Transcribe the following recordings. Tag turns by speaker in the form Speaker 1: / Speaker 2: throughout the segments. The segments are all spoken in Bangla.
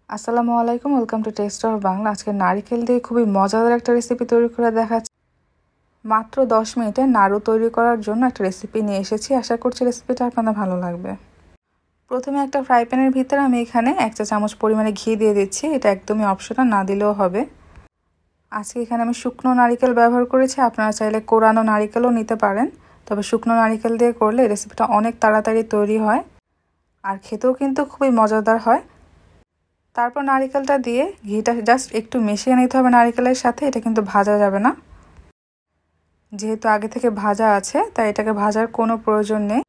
Speaker 1: আসসালামু আলাইকুম, welcome to test of Bangla. আজকে নারকেল দিয়ে খুবই মজাদার একটা রেসিপি তৈরি করে দেখাচ্ছি। মাত্র 10 মিনিটে নাড়ু তৈরি করার জন্য একটা রেসিপি নিয়ে এসেছি। আশা করছি রেসিপিটা আপনাদের ভালো লাগবে। প্রথমে একটা ফ্রাই প্যানের ভিতরে আমি এখানে 1 চা চামচ পরিমাণে ঘি দিয়ে দিচ্ছি। এটা একদমই অপশনাল, না দিলেও হবে। আজকে এখানে আমি শুকনো নারকেল ব্যবহার করেছি। আপনারা চাইলে কোরানো নারকেলও নিতে পারেন, তবে শুকনো নারকেল দিয়ে করলে রেসিপিটা অনেক তাড়াতাড়ি তৈরি হয় আর খেতেও কিন্তু খুবই মজাদার হয়। তারপর নারকেলটা দিয়ে ঘিটা জাস্ট একটু মিশিয়ে নিতে হবে নারকেলের সাথে। এটা কিন্তু ভাজা যাবে না, যেহেতু আগে থেকে ভাজা আছে তাই এটাকে ভাজার কোনো প্রয়োজন নেই।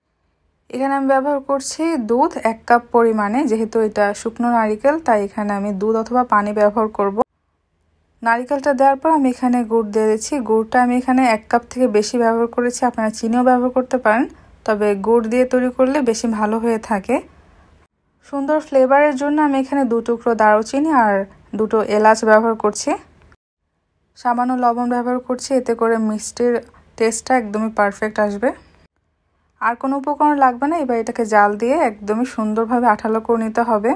Speaker 1: এখানে আমি ব্যবহার করছি দুধ 1 কাপ পরিমাণে। যেহেতু এটা শুকনো নারকেল তাই এখানে আমি দুধ অথবা পানি ব্যবহার করব। নারকেলটা দেওয়ার পর আমি এখানে গুড় দিয়ে দিচ্ছি। গুড়টা আমি এখানে 1 কাপ থেকে বেশি ব্যবহার করেছি। আপনারা চিনিও ব্যবহার করতে পারেন, তবে গুড় দিয়ে তৈরি করলে বেশি ভালো হয়ে থাকে। সুন্দর ফ্লেভারের জন্য আমি এখানে 2 টুকরো দারুচিনি আর 2টো এলাচ ব্যবহার করছি। সামান্য লবণ ব্যবহার করছি, এতে করে মিষ্টির টেস্টটা একদমই পারফেক্ট আসবে। আর কোনো উপকরণ লাগবে না। এবার এটাকে জাল দিয়ে একদমই সুন্দরভাবে আঠালো করে নিতে হবে।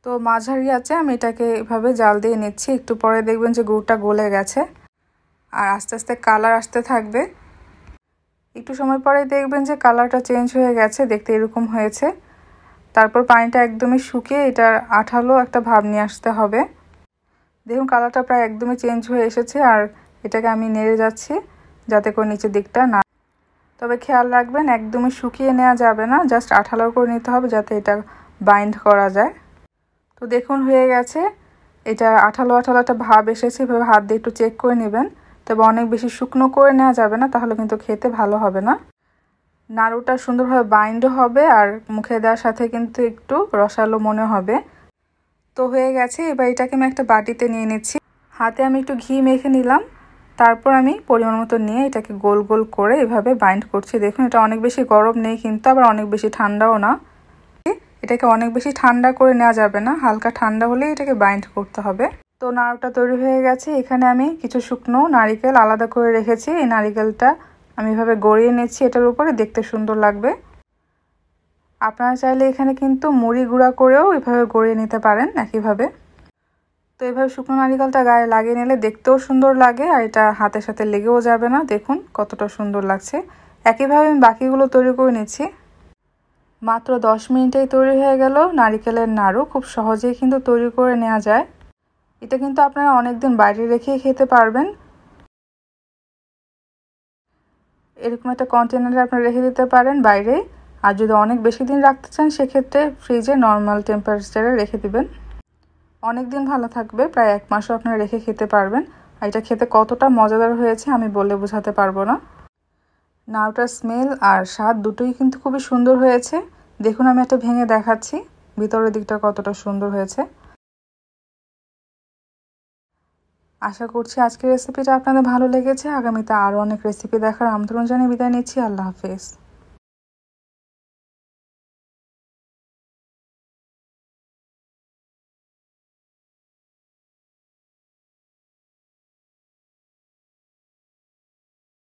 Speaker 1: তো মাঝারি আঁচে আমি এটাকে এভাবে জাল দিয়ে নিচ্ছি। একটু পরে দেখবেন যে গুড়টা গলে গেছে আর আস্তে আস্তে কালার আসতে থাকবে। একটু সময় পরে দেখবেন যে কালারটা চেঞ্জ হয়ে গেছে, দেখতে এরকম হয়েছে। তারপর পানিটা একদমই শুকিয়ে এটার আঠালো একটা ভাব নিয়ে আসতে হবে। দেখুন কালারটা প্রায় একদমই চেঞ্জ হয়ে এসেছে আর এটাকে আমি নেড়ে যাচ্ছি যাতে করে নিচের দিকটা না, তবে খেয়াল রাখবেন একদমই শুকিয়ে নেওয়া যাবে না, জাস্ট আঠালো করে নিতে হবে যাতে এটা বাইন্ড করা যায়। তো দেখুন হয়ে গেছে, এটা আঠালো আঠালো একটা ভাব এসেছে। এভাবে হাত দিয়ে একটু চেক করে নেবেন, তবে অনেক বেশি শুকনো করে নেওয়া যাবে না, তাহলে কিন্তু খেতে ভালো হবে না। নাড়ুটা সুন্দরভাবে বাইন্ডও হবে আর মুখে দেওয়ার সাথে কিন্তু একটু রসালো মনে হবে। তো হয়ে গেছে, এবার এটাকে আমি একটা বাটিতে নিয়ে নিচ্ছি। হাতে আমি একটু ঘি মেখে নিলাম, তারপর আমি পরিমাণ মতো নিয়ে এটাকে গোল গোল করে এভাবে বাইন্ড করছি। দেখুন এটা অনেক বেশি গরম নেই, কিন্তু আবার অনেক বেশি ঠান্ডাও না। এটাকে অনেক বেশি ঠান্ডা করে নেওয়া যাবে না, হালকা ঠান্ডা হলেই এটাকে বাইন্ড করতে হবে। তো নাড়ুটা তৈরি হয়ে গেছে। এখানে আমি কিছু শুকনো নারকেল আলাদা করে রেখেছি। এই নারকেলটা আমি এভাবে গড়িয়ে নিচ্ছি, এটার উপরে দেখতে সুন্দর লাগবে। আপনারা চাইলে এখানে কিন্তু মুড়ি গুঁড়া করেও এভাবে গড়িয়ে নিতে পারেন একইভাবে। তো এভাবে শুকনো নারকেলটা গায়ে লাগিয়ে নিলে দেখতেও সুন্দর লাগে আর এটা হাতের সাথে লেগেও যাবে না। দেখুন কতটা সুন্দর লাগছে। একইভাবে আমি বাকিগুলো তৈরি করে নিচ্ছি। মাত্র 10 মিনিটেই তৈরি হয়ে গেল নারকেলের নাড়ু। খুব সহজেই কিন্তু তৈরি করে নেওয়া যায়। এটা কিন্তু আপনারা অনেকদিন বাইরে রেখেই খেতে পারবেন। এরকম একটা কন্টেনারে আপনারা রেখে দিতে পারেন বাইরে। আর যদি অনেক বেশি দিন রাখতে চান সেক্ষেত্রে ফ্রিজে নর্মাল টেম্পারেচারে রেখে দিবেন। অনেক দিন ভালো থাকবে, প্রায় 1 মাসও আপনারা রেখে খেতে পারবেন। আর এটা খেতে কতটা মজাদার হয়েছে আমি বলে বোঝাতে পারবো না। নাড়ুটার স্মেল আর স্বাদ দুটোই কিন্তু খুবই সুন্দর হয়েছে। দেখুন আমি একটা ভেঙে দেখাচ্ছি ভিতরের দিকটা কতটা সুন্দর হয়েছে। আশা করছি আজকের রেসিপিটা আপনাদের ভালো লেগেছে। আগামীতে আরও অনেক রেসিপি দেখার আমন্ত্রণ জানিয়ে বিদায় নিচ্ছি। আল্লাহ হাফেজ।